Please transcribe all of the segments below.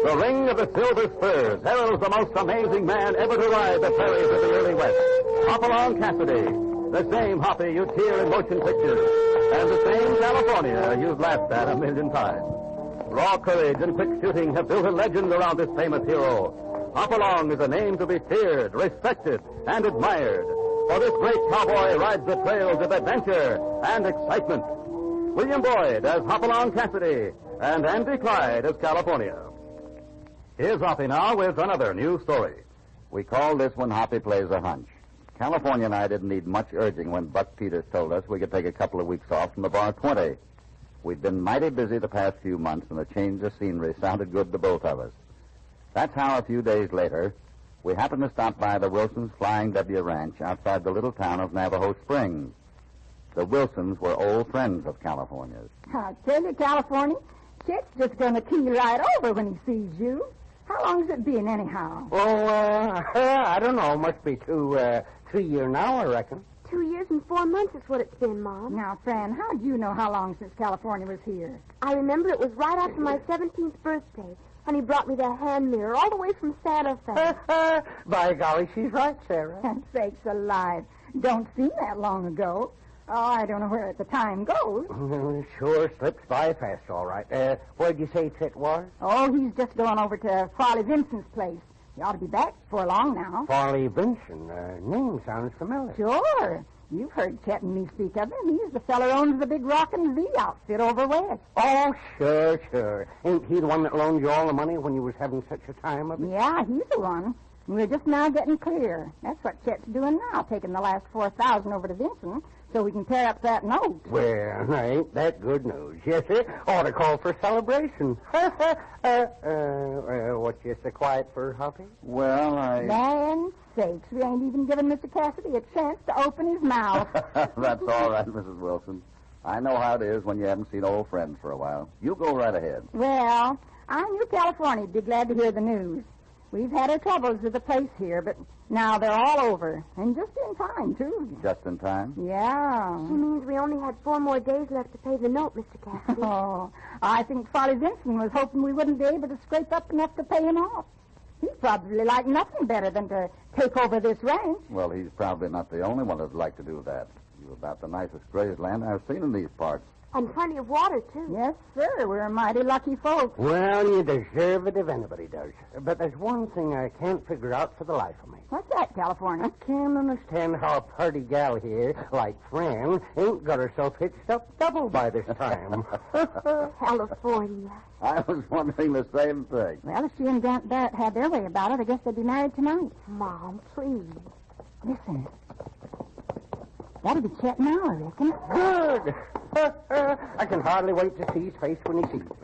The ring of the silver spurs heralds the most amazing man ever to ride the prairies of the early West. Hopalong Cassidy, the same Hoppy you'd hear in motion pictures, and the same California you've laughed at a million times. Raw courage and quick shooting have built a legend around this famous hero. Hopalong is a name to be feared, respected, and admired. For this great cowboy rides the trails of adventure and excitement. William Boyd as Hopalong Cassidy, and Andy Clyde as California. Here's Hoppy now with another new story. We call this one Hoppy Plays a Hunch. California and I didn't need much urging when Buck Peters told us we could take a couple of weeks off from the Bar 20. We'd been mighty busy the past few months, and a change of scenery sounded good to both of us. That's how a few days later, we happened to stop by the Wilsons' Flying W Ranch outside the little town of Navajo Springs. The Wilsons were old friends of California's. I tell you, California, Chet's just going to keel right over when he sees you. How long's it been, anyhow? Oh, I don't know. Must be 3 years now, I reckon. 2 years and 4 months is what it's been, Mom. Now, Fran, how'd you know how long since California was here? I remember it was right after my 17th birthday, and he brought me that hand mirror all the way from Santa Fe. By golly, she's right, Sarah. And sakes alive. Don't seem that long ago. Oh, I don't know where the time goes. Sure slips by fast, all right. Where'd you say Chet was? Oh, he's just going over to Farley Vincent's place. He ought to be back before long now. Farley Vincent. Name sounds familiar. Sure. You've heard Chet and me speak of him. He's the feller who owns the big Rockin' V outfit over west. Oh, sure. Ain't he the one that loaned you all the money when you was having such a time of it? Yeah, he's the one. We're just now getting clear. That's what Chet's doing now, taking the last $4,000 over to Vincent so we can tear up that note. Well, ain't that good news? Yes, sir. Ought to call for celebration. What's you so quiet for, Hoppy? Well, Land sakes, we ain't even given Mr. Cassidy a chance to open his mouth. That's all right, Mrs. Wilson. I know how it is when you haven't seen old friends for a while. You go right ahead. Well, I knew California'd be glad to hear the news. We've had our troubles with the place here, but now they're all over. And just in time, too. Just in time? Yeah. She means we only had 4 more days left to pay the note, Mr. Cassidy. Oh, I think Farley Vincent was hoping we wouldn't be able to scrape up enough to pay him off. He'd probably like nothing better than to take over this ranch. Well, he's probably not the only one that'd like to do that. You're about the nicest grazed land I've seen in these parts. And plenty of water, too. Yes, sir. We're mighty lucky folks. Well, you deserve it if anybody does. But there's one thing I can't figure out for the life of me. What's that, California? I can't understand how a party gal here, like Fran, ain't got herself hitched up double by this time. California. I was wondering the same thing. Well, if she and Aunt Barrett had their way about it, I guess they'd be married tonight. Mom, please. Listen. That'll be Chet now, I reckon. Good. I can hardly wait to see his face when he sees me.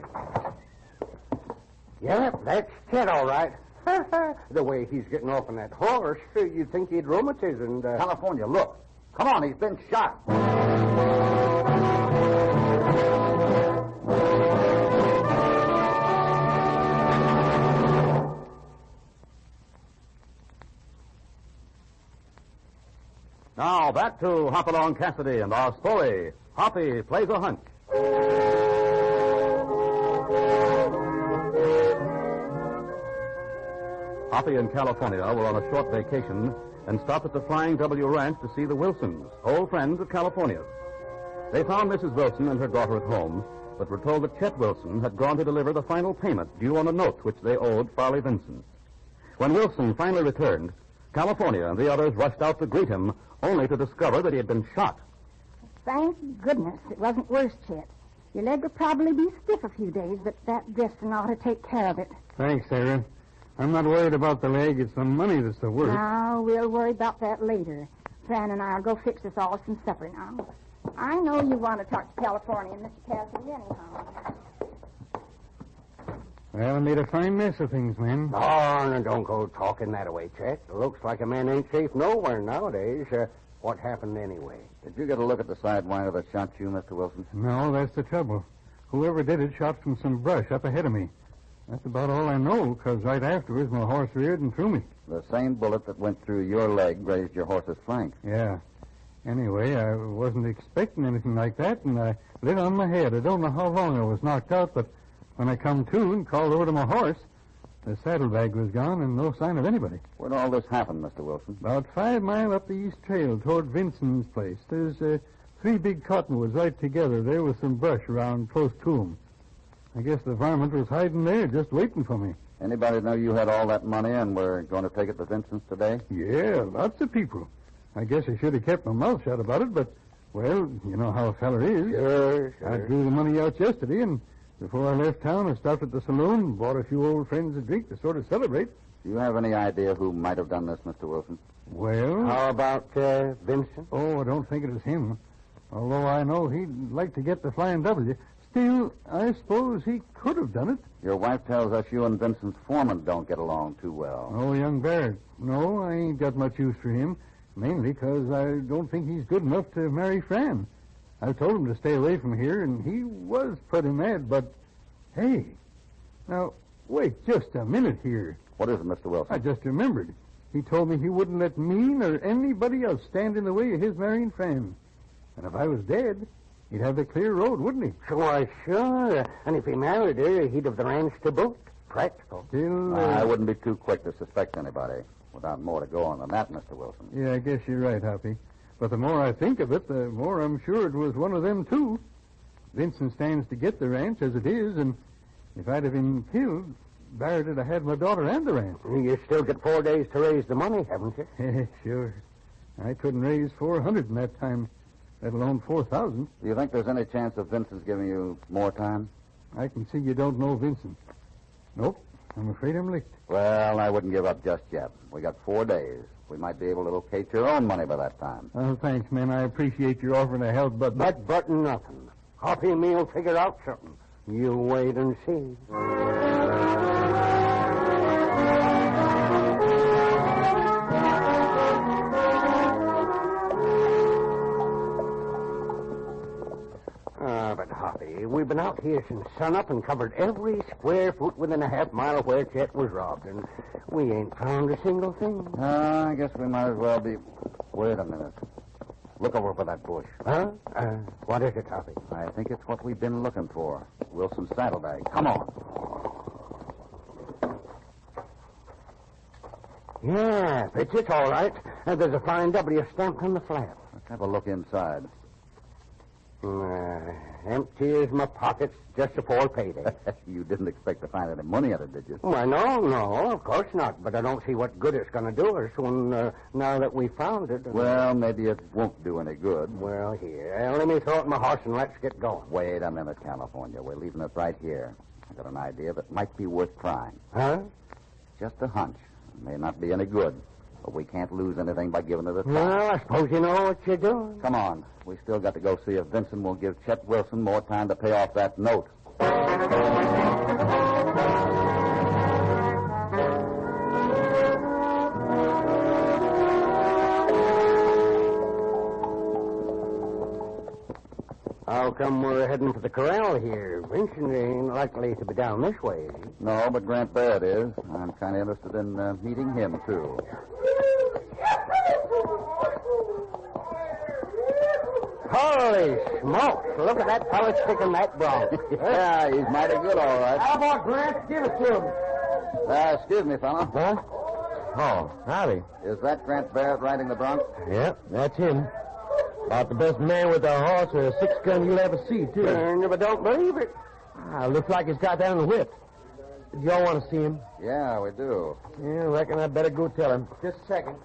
Yep, that's Chet, all right. The way he's getting off on that horse, you'd think he'd rheumatism. California, look. Come on, he's been shot. Now, back to Hopalong Cassidy and our story, Hoppy Plays a Hunch. Hoppy and California were on a short vacation and stopped at the Flying W Ranch to see the Wilsons, old friends of California's. They found Mrs. Wilson and her daughter at home, but were told that Chet Wilson had gone to deliver the final payment due on a note which they owed Farley Vincent. When Wilson finally returned, California and the others rushed out to greet him, only to discover that he had been shot. Thank goodness it wasn't worse, Chet. Your leg will probably be stiff a few days, but that dressing ought to take care of it. Thanks, Sarah. I'm not worried about the leg. It's the money that's the worst. Now, we'll worry about that later. Fran and I'll go fix us all some supper now. I know you want to talk to California and Mr. Cassidy anyhow. Well, I made a fine mess of things, man. Oh, now don't go talking that way, Chet. It looks like a man ain't safe nowhere nowadays. What happened anyway? Did you get a look at the sidewire that shot you, Mr. Wilson? No, that's the trouble. Whoever did it shot from some brush up ahead of me. That's about all I know, because right afterwards my horse reared and threw me. The same bullet that went through your leg grazed your horse's flank. Yeah. Anyway, I wasn't expecting anything like that, and I lit on my head. I don't know how long I was knocked out, but when I come to and called over to my horse, The saddlebag was gone and no sign of anybody. Where'd all this happen, Mr. Wilson? About 5 miles up the east trail toward Vincent's place. There's 3 big cottonwoods right together there with some brush around close to 'em. I guess the varmint was hiding there just waiting for me. Anybody know you had all that money and were going to take it to Vincent's today? Yeah, lots of people. I guess I should have kept my mouth shut about it, but, well, you know how a feller is. Sure. I drew the money out yesterday, and before I left town, I stopped at the saloon and bought a few old friends a drink to sort of celebrate. Do you have any idea who might have done this, Mr. Wilson? Well... How about Vincent? Oh, I don't think it was him. Although I know he'd like to get the Flying W. Still, I suppose he could have done it. Your wife tells us you and Vincent's foreman don't get along too well. Oh, young Barrett. No, I ain't got much use for him. Mainly because I don't think he's good enough to marry Fran. I told him to stay away from here, and he was pretty mad, but... Hey, now, wait just a minute here. What is it, Mr. Wilson? I just remembered. He told me he wouldn't let me nor anybody else stand in the way of his marrying Fran. And if I was dead, he'd have the clear road, wouldn't he? Why, sure. And if he married her, he'd have the ranch to boot. Practical. Still... I wouldn't be too quick to suspect anybody. Without more to go on than that, Mr. Wilson. Yeah, I guess you're right, Hoppy. But the more I think of it, the more I'm sure it was one of them, too. Vincent stands to get the ranch as it is, and if I'd have been killed, Barrett would have had my daughter and the ranch. You still get 4 days to raise the money, haven't you? Sure. I couldn't raise 400 in that time, let alone 4,000. Do you think there's any chance of Vincent's giving you more time? I can see you don't know Vincent. Nope. I'm afraid I'm licked. Well, I wouldn't give up just yet. We got 4 days. We might be able to locate your own money by that time. Oh, thanks, man. I appreciate your offering to help, but... But nothing. Hoppy and me'll figure out something. You wait and see. But Hoppy, we've been out here since sunup and covered every square foot within a half mile of where Chet was robbed, and we ain't found a single thing. I guess we might as well be... Wait a minute. Look over by that bush. Huh? What is it, Hoppy? I think it's what we've been looking for. Wilson's saddlebag. Come on. Yeah, it's all right. There's a Flying W stamped on the flap. Let's have a look inside. Empty as my pockets just before payday. You didn't expect to find any money in it, did you? Why, no, of course not. But I don't see what good it's going to do us when, now that we found it. Well, maybe it won't do any good. Well, here, let me throw it in my horse and let's get going. Wait a minute, California. We're leaving it right here. I got an idea that might be worth trying. Huh? Just a hunch. It may not be any good, but we can't lose anything by giving it a try. Well, I suppose you know what you're doing. Come on. We still got to go see if Vincent will give Chet Wilson more time to pay off that note. How come we're heading for the corral here? Vincent ain't likely to be down this way, is he? No, but Grant Barrett is. I'm kind of interested in meeting him, too. Holy smokes. Look at that fella sticking that bronc. Yeah, he's mighty good, all right. How about Grant? Give it to him. Excuse me, fella. Huh? Oh, howdy. Is that Grant Barrett riding the bronc? Yep, that's him. About the best man with a horse or a 6-gun you'll ever see, too. I never don't believe it. Looks like he's got down the whip. Do y'all want to see him? Yeah, we do. Yeah, I reckon I'd better go tell him. Just a second.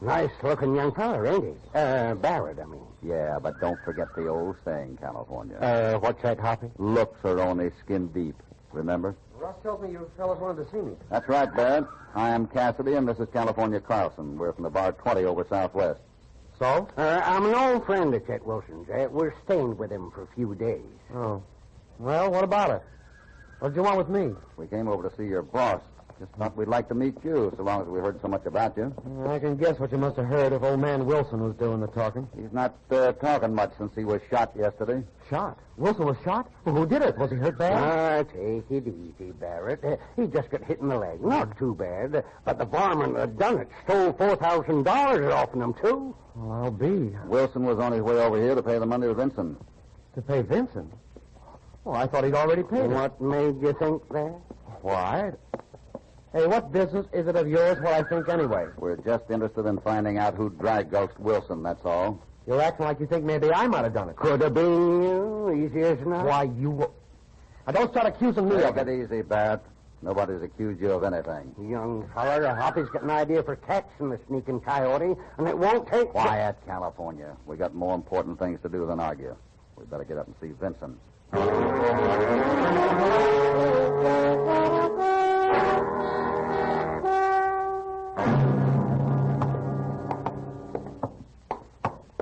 Nice-looking young fella, ain't he? Barrett, I mean. Yeah, but don't forget the old saying, California. What's that, Hoppy? Looks are only skin deep. Remember? Russ tells me you fellas wanted to see me. That's right, Barrett. I am Cassidy, and this is California Carlson. We're from the Bar 20 over Southwest. So? I'm an old friend of Chet Wilson's. We're staying with him for a few days. Oh. Well, what about it? What did you want with me? We came over to see your boss. Just thought we'd like to meet you, so long as we heard so much about you. I can guess what you must have heard if old man Wilson was doing the talking. He's not talking much since he was shot yesterday. Shot? Wilson was shot? Well, who did it? Was he hurt bad? Take it easy, Barrett. He just got hit in the leg. Not too bad. But the barman that done it stole $4,000 off him, too. Well, I'll be. Wilson was on his way over here to pay the money to Vincent. To pay Vincent? Well, I thought he'd already paid it. What made you think that? Why? Hey, what business is it of yours what I think anyway? We're just interested in finding out who dry-gulched Wilson, that's all. You're acting like you think maybe I might have done it. Could have been you, easy as not. Why, you... Now, don't start accusing me of Take it. it easy, Barrett. Nobody's accused you of anything. Young feller, Hoppy's got an idea for catching the sneaking coyote, and it won't take... Quiet, California. We got more important things to do than argue. We better get up and see Vincent.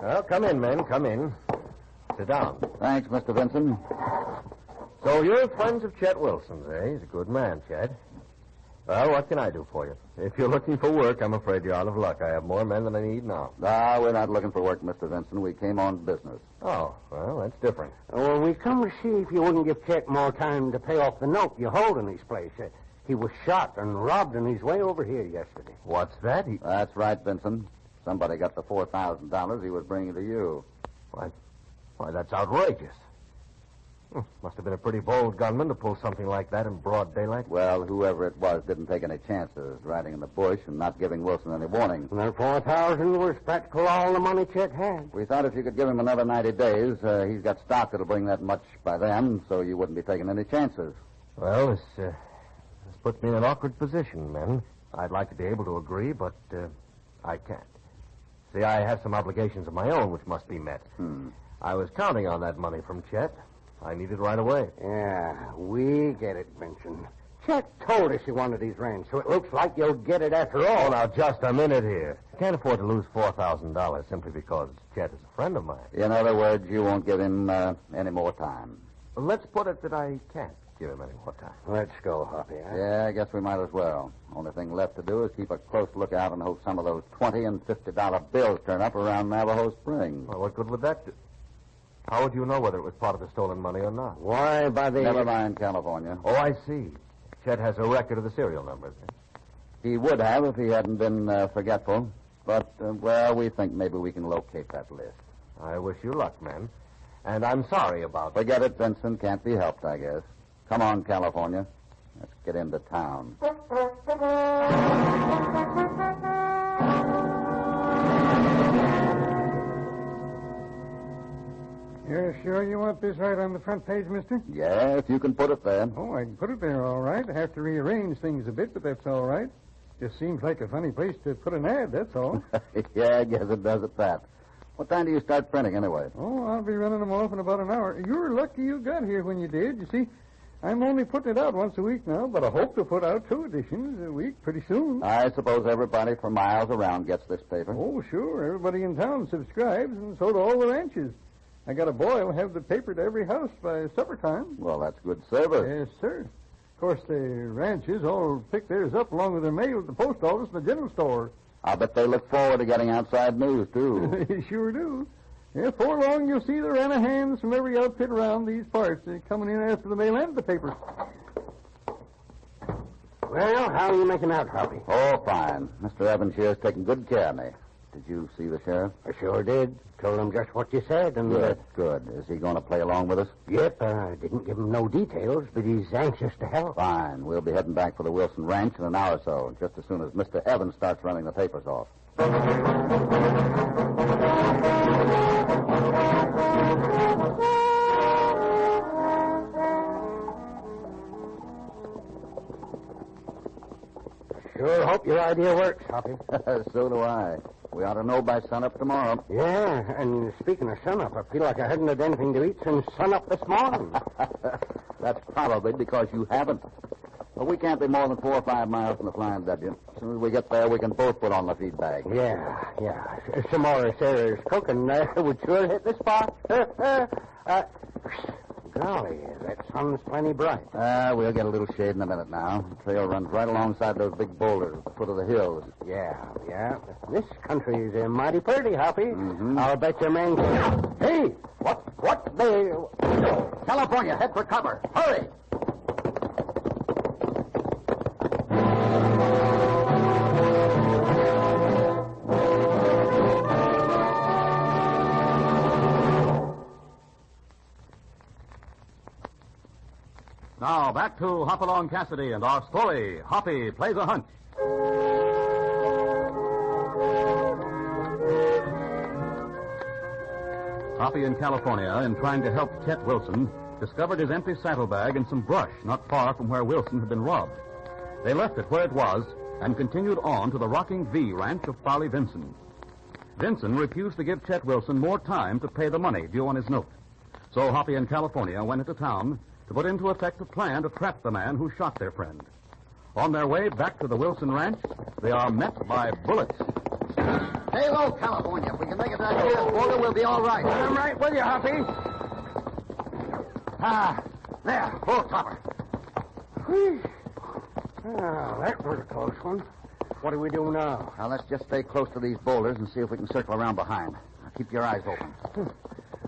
Well, come in, men, come in. Sit down. Thanks, Mr. Vincent. So you're friends of Chet Wilson's, eh? He's a good man, Chet. Well, what can I do for you? If you're looking for work, I'm afraid you're out of luck. I have more men than I need now. We're not looking for work, Mr. Vincent. We came on business. Oh, well, that's different. Well, we come to see if you wouldn't give Chet more time to pay off the note you hold in his place. He was shot and robbed on his way over here yesterday. What's that? That's right, Vincent. Somebody got the $4,000 he was bringing to you. Why, that's outrageous. Must have been a pretty bold gunman to pull something like that in broad daylight. Well, whoever it was didn't take any chances riding in the bush and not giving Wilson any warning. And that $4,000 was practically all the money Chet had. We thought if you could give him another 90 days, he's got stock that'll bring that much by then, so you wouldn't be taking any chances. Well, this puts me in an awkward position, men. I'd like to be able to agree, but I can't. See, I have some obligations of my own which must be met. I was counting on that money from Chet. I need it right away. Yeah, we get it, Vincent. Chet told us he wanted his ranch, so it looks like you'll get it after all. Oh, now, just a minute here. I can't afford to lose $4,000 simply because Chet is a friend of mine. In other words, you won't give him any more time. Let's put it that I can't give him any more time. Let's go, Hoppy. Yeah, I guess we might as well. Only thing left to do is keep a close lookout and hope some of those $20 and $50 bills turn up around Navajo Springs. Well, what good would that do? How would you know whether it was part of the stolen money or not? Why, by the... Never mind, California. Oh, I see. Chet has a record of the serial numbers. He would have if he hadn't been forgetful. But, well, we think maybe we can locate that list. I wish you luck, men. And I'm sorry about it. Forget it, Vincent. Can't be helped, I guess. Come on, California. Let's get into town. You're sure you want this right on the front page, mister? Yeah, if you can put it there. Oh, I can put it there all right. I have to rearrange things a bit, but that's all right. Just seems like a funny place to put an ad, that's all. Yeah, I guess it does at that. What time do you start printing, anyway? Oh, I'll be running them off in about an hour. You're lucky you got here when you did. You see, I'm only putting it out once a week now, but I hope to put out 2 editions a week pretty soon. I suppose everybody for miles around gets this paper. Oh, sure. Everybody in town subscribes, and so do all the ranches. I got a boy who'll have the paper to every house by supper time. Well, that's good service. Yes, sir. Of course, the ranches all pick theirs up along with their mail at the post office and the general store. I bet they look forward to getting outside news, too. They sure do. Yeah, before long, you'll see the run of hands from every outfit around these parts coming in after the mail and the paper. Well, how are you making out, Hoppy? Oh, fine. Mr. Evans here's taking good care of me. Did you see the sheriff? I sure did. Told him just what you said, and... Good. Is he going to play along with us? Yep, didn't give him no details, but he's anxious to help. Fine. We'll be heading back for the Wilson Ranch in an hour or so, just as soon as Mr. Evans starts running the papers off. Sure hope your idea works, Hoppy. So do I. We ought to know by sunup tomorrow. Yeah, and speaking of sunup, I feel like I hadn't had anything to eat since sunup this morning. That's probably because you haven't. But we can't be more than 4 or 5 miles from the Flying W. As soon as we get there, we can both put on the feed bag. Yeah. Some more Sarah's cooking would sure hit the spot. Golly, that sun's plenty bright. We'll get a little shade in a minute now. The trail runs right alongside those big boulders at the foot of the hills. Yeah. This country is mighty pretty, Hoppy. Mm-hmm. I'll bet your man can... Hey! What the... California, head for cover. Hurry! Now, back to Hopalong Cassidy and our story, Hoppy Plays a Hunch. Hoppy in California, in trying to help Chet Wilson, discovered his empty saddlebag and some brush not far from where Wilson had been robbed. They left it where it was and continued on to the Rocking V ranch of Farley Vinson. Vinson refused to give Chet Wilson more time to pay the money due on his note. So Hoppy in California went into town to put into effect a plan to trap the man who shot their friend. On their way back to the Wilson ranch, they are met by bullets. Stay low, California. If we can make it back to this border, we'll be all right. I'm right with you, Hoppy. There, full topper. That was a close one. What do we do now? Now, let's just stay close to these boulders and see if we can circle around behind. Now, keep your eyes open.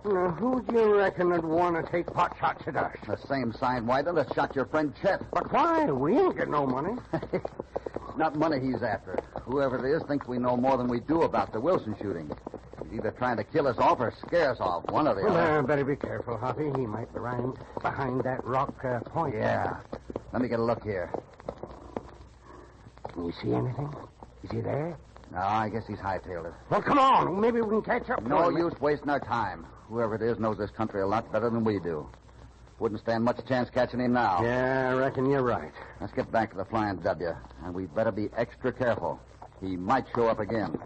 Now, who do you reckon would want to take pot shots at us? The same sign wider that shot your friend Chet. But why? We ain't got no money. It's not money he's after. Whoever it is thinks we know more than we do about the Wilson shooting. He's either trying to kill us off or scare us off. One or the other. Better be careful, Hoppy. He might be behind that rock point. Yeah. Let me get a look here. Can you see anything? Is he there? No, I guess he's hightailed it. Well, come on. Maybe we can catch up. No use wasting our time. Whoever it is knows this country a lot better than we do. Wouldn't stand much chance catching him now. Yeah, I reckon you're right. Let's get back to the Flying W, and we'd better be extra careful. He might show up again.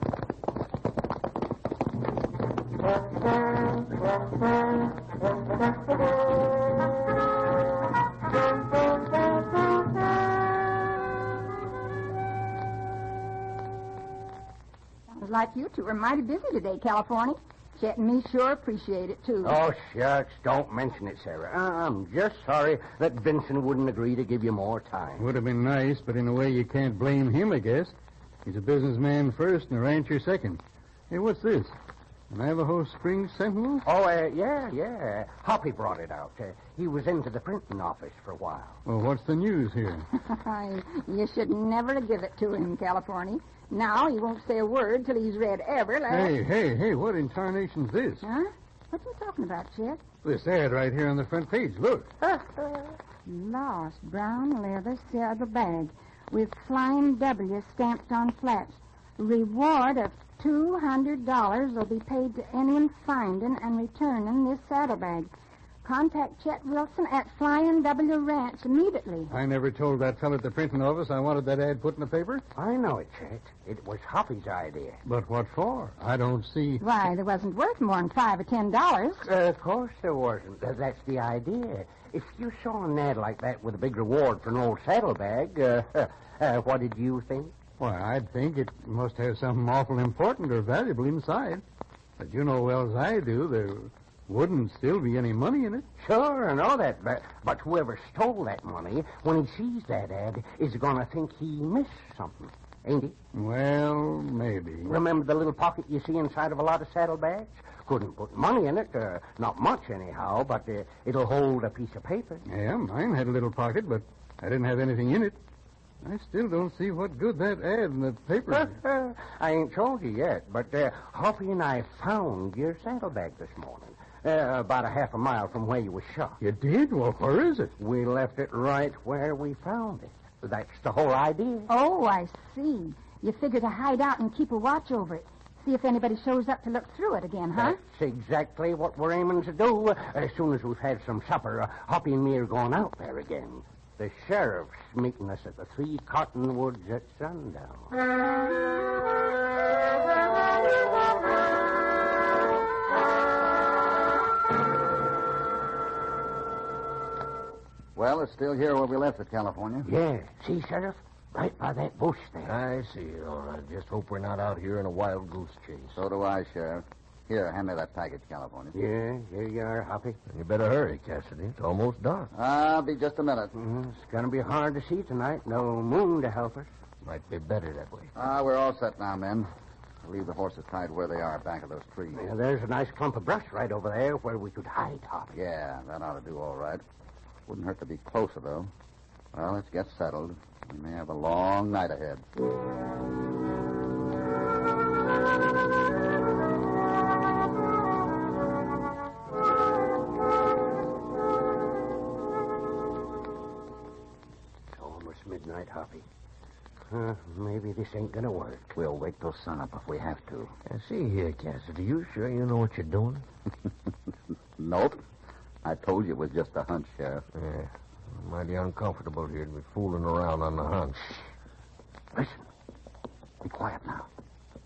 Sounds like you two are mighty busy today, California. Chet and me sure appreciate it, too. Oh, shucks. Don't mention it, Sarah. I'm just sorry that Vincent wouldn't agree to give you more time. Would have been nice, but in a way you can't blame him, I guess. He's a businessman first and a rancher second. Hey, what's this? An Navajo Springs Sentinel? Oh, yeah. Hoppy brought it out. He was into the printing office for a while. Well, what's the news here? You should never give it to him, California. Now he won't say a word till he's read every last... Hey, what in tarnation's this? Huh? What you talking about, Chet? This ad right here on the front page. Look. Lost brown leather saddlebag with Flying W stamped on flaps. Reward of $200 will be paid to anyone finding and returning this saddlebag. Contact Chet Wilson at Flying W Ranch immediately. I never told that fellow at the printing office I wanted that ad put in the paper. I know it, Chet. It was Hoppy's idea. But what for? I don't see... Why, there wasn't worth more than $5 or $10. Of course there wasn't. That's the idea. If you saw an ad like that with a big reward for an old saddlebag, what did you think? Why, I'd think it must have something awful important or valuable inside. But you know well as I do, there wouldn't still be any money in it. Sure, I know that. But whoever stole that money, when he sees that ad, is going to think he missed something, ain't he? Well, maybe. Remember the little pocket you see inside of a lot of saddlebags? Couldn't put money in it. Not much, anyhow, but it'll hold a piece of paper. Yeah, mine had a little pocket, but I didn't have anything in it. I still don't see what good that ad in the paper... I ain't told you yet, but Hoppy and I found your saddlebag this morning. About a half a mile from where you was shot. You did? Well, where is it? We left it right where we found it. That's the whole idea. Oh, I see. You figure to hide out and keep a watch over it. See if anybody shows up to look through it again, huh? That's exactly what we're aiming to do. As soon as we've had some supper, Hoppy and me are going out there again. The sheriff's meeting us at the 3 Cottonwoods at sundown. Well, it's still here where we left it, California. Yeah. See, Sheriff? Right by that bush there. I see. All right. Just hope we're not out here in a wild goose chase. So do I, Sheriff. Here, hand me that package, California. Yeah, here you are, Hoppy. You better hurry, Cassidy. It's almost dark. I'll be just a minute. It's going to be hard to see tonight. No moon to help us. Might be better that way. We're all set now, men. I'll leave the horses tied where they are, back of those trees. Yeah, there's a nice clump of brush right over there where we could hide, Hoppy. Yeah, that ought to do all right. Wouldn't hurt to be closer, though. Well, let's get settled. We may have a long night ahead. midnight, Hoppy. Maybe this ain't gonna work. We'll wait till sunup if we have to. See here, Cassidy, you sure you know what you're doing? Nope. I told you it was just a hunch, Sheriff. Yeah. Mighty uncomfortable here to be fooling around on the hunch. Listen. Be quiet now.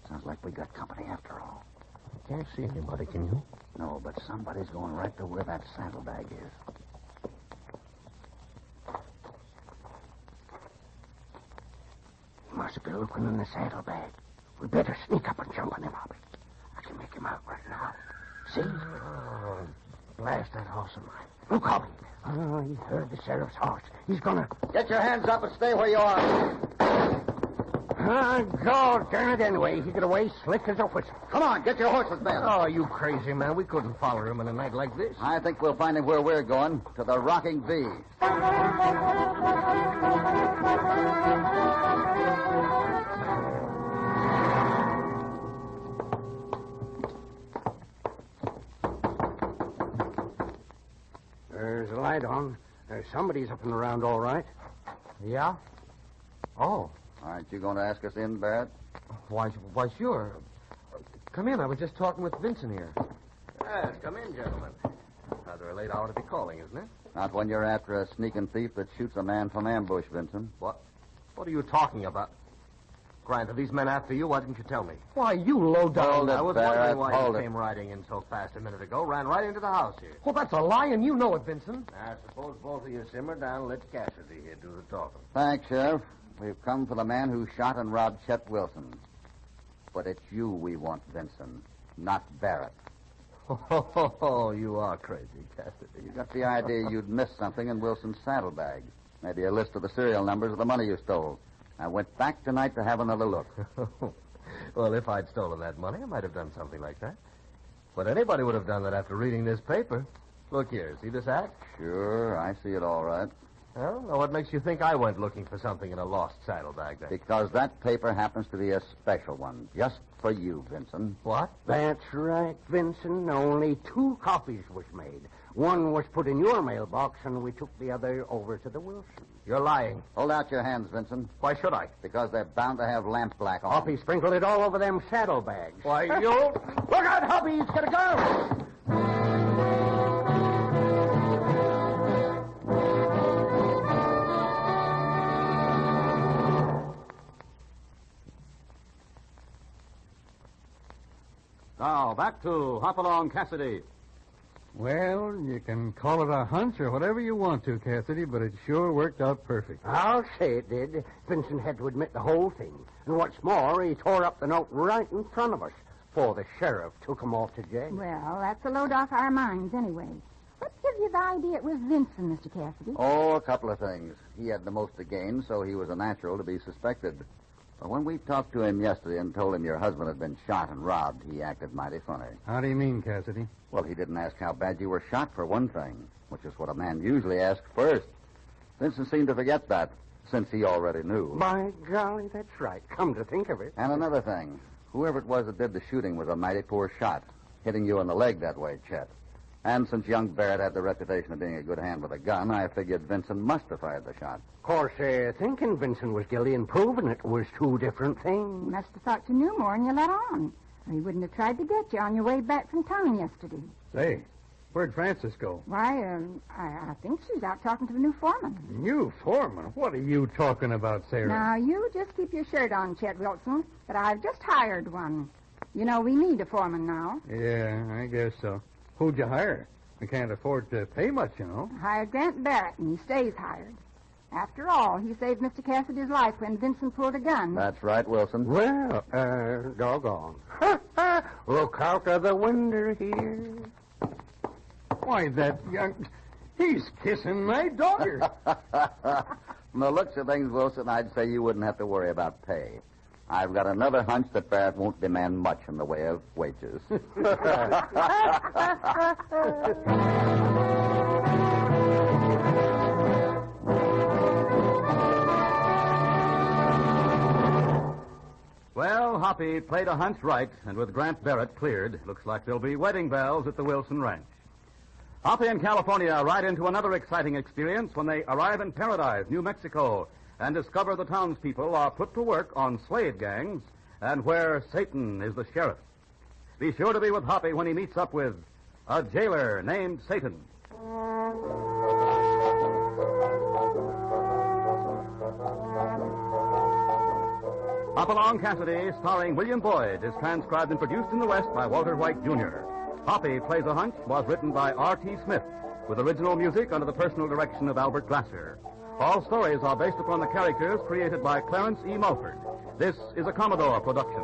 Sounds like we got company after all. Can't see anybody, can you? No, but somebody's going right to where that saddlebag is. He must be looking in the saddlebag. We better sneak up and jump on him, Hoppy. I can make him out right now. See? Oh, blast that horse of mine. Look, Hoppy. Oh, he heard the sheriff's horse. He's gonna... Get your hands up and stay where you are. God darn it anyway. He got away slick as a whistle. Come on, get your horses, Ben. Oh, you crazy, man. We couldn't follow him in a night like this. I think we'll find him where we're going, to the Rocking V. There's a light on. Somebody's up and around all right. Yeah? Oh. Aren't you going to ask us in, Barrett? Why, sure. Come in. I was just talking with Vincent here. Yes, come in, gentlemen. Rather a late hour to be calling, isn't it? Not when you're after a sneaking thief that shoots a man from ambush, Vincent. What are you talking about? Grant, are these men after you? Why didn't you tell me? Why, you low down. Hold it, I was Barrett, wondering why hold you it. came riding in so fast a minute ago. Ran right into the house here. Well, that's a lie, and you know it, Vincent. I suppose both of you simmer down and let Cassidy here do the talking. Thanks, Sheriff. We've come for the man who shot and robbed Chet Wilson. But it's you we want, Vincent, not Barrett. Oh, you are crazy, Cassidy. You got the idea you'd missed something in Wilson's saddlebag. Maybe a list of the serial numbers of the money you stole. I went back tonight to have another look. Well, if I'd stolen that money, I might have done something like that. But anybody would have done that after reading this paper. Look here, see this ad? Sure, I see it all right. Well, now what makes you think I went looking for something in a lost saddlebag then? Because that paper happens to be a special one, just for you, Vincent. What? That's right, Vincent. Only 2 copies was made. One was put in your mailbox, and we took the other over to the Wilson. You're lying. Hold out your hands, Vincent. Why should I? Because they're bound to have lampblack on. Hoppy sprinkled it all over them saddlebags. Why, you... Look out, Hoppy! He's got a gun! Now, back to Hopalong Cassidy. Well, you can call it a hunch or whatever you want to, Cassidy, but it sure worked out perfect. I'll say it did. Vincent had to admit the whole thing. And what's more, he tore up the note right in front of us before the sheriff took him off to jail. Well, that's a load off our minds anyway. What gives you the idea it was Vincent, Mr. Cassidy? Oh, a couple of things. He had the most to gain, so he was a natural to be suspected. But when we talked to him yesterday and told him your husband had been shot and robbed, he acted mighty funny. How do you mean, Cassidy? Well, he didn't ask how bad you were shot, for one thing, which is what a man usually asks first. Vincent seemed to forget that, since he already knew. By golly, that's right. Come to think of it. And another thing. Whoever it was that did the shooting was a mighty poor shot, hitting you in the leg that way, Chet. And since young Barrett had the reputation of being a good hand with a gun, I figured Vincent must have fired the shot. Of course, thinking Vincent was guilty and proving it was 2 different You things. must have thought you knew more and you let on. Or he wouldn't have tried to get you on your way back from town yesterday. Say, where'd Frances go? Why, I think she's out talking to the new foreman. New foreman? What are you talking about, Sarah? Now, you just keep your shirt on, Chet Wilson, but I've just hired one. You know, we need a foreman now. Yeah, I guess so. Who'd you hire? We can't afford to pay much, you know. I hired Grant Barrett, and he stays hired. After all, he saved Mr. Cassidy's life when Vincent pulled a gun. That's right, Wilson. Well, doggone. Look out of the window here. Why, that young... He's kissing my daughter. From the looks of things, Wilson, I'd say you wouldn't have to worry about pay. I've got another hunch that Barrett won't demand much in the way of wages. Well, Hoppy played a hunch right, and with Grant Barrett cleared, looks like there'll be wedding bells at the Wilson Ranch. Hoppy and California ride into another exciting experience when they arrive in Paradise, New Mexico, and discover the townspeople are put to work on slave gangs and where Satan is the sheriff. Be sure to be with Hoppy when he meets up with a jailer named Satan. Hopalong Cassidy, starring William Boyd, is transcribed and produced in the West by Walter White, Jr. Hoppy Plays a Hunch was written by R.T. Smith, with original music under the personal direction of Albert Glasser. All stories are based upon the characters created by Clarence E. Mulford. This is a Commodore production.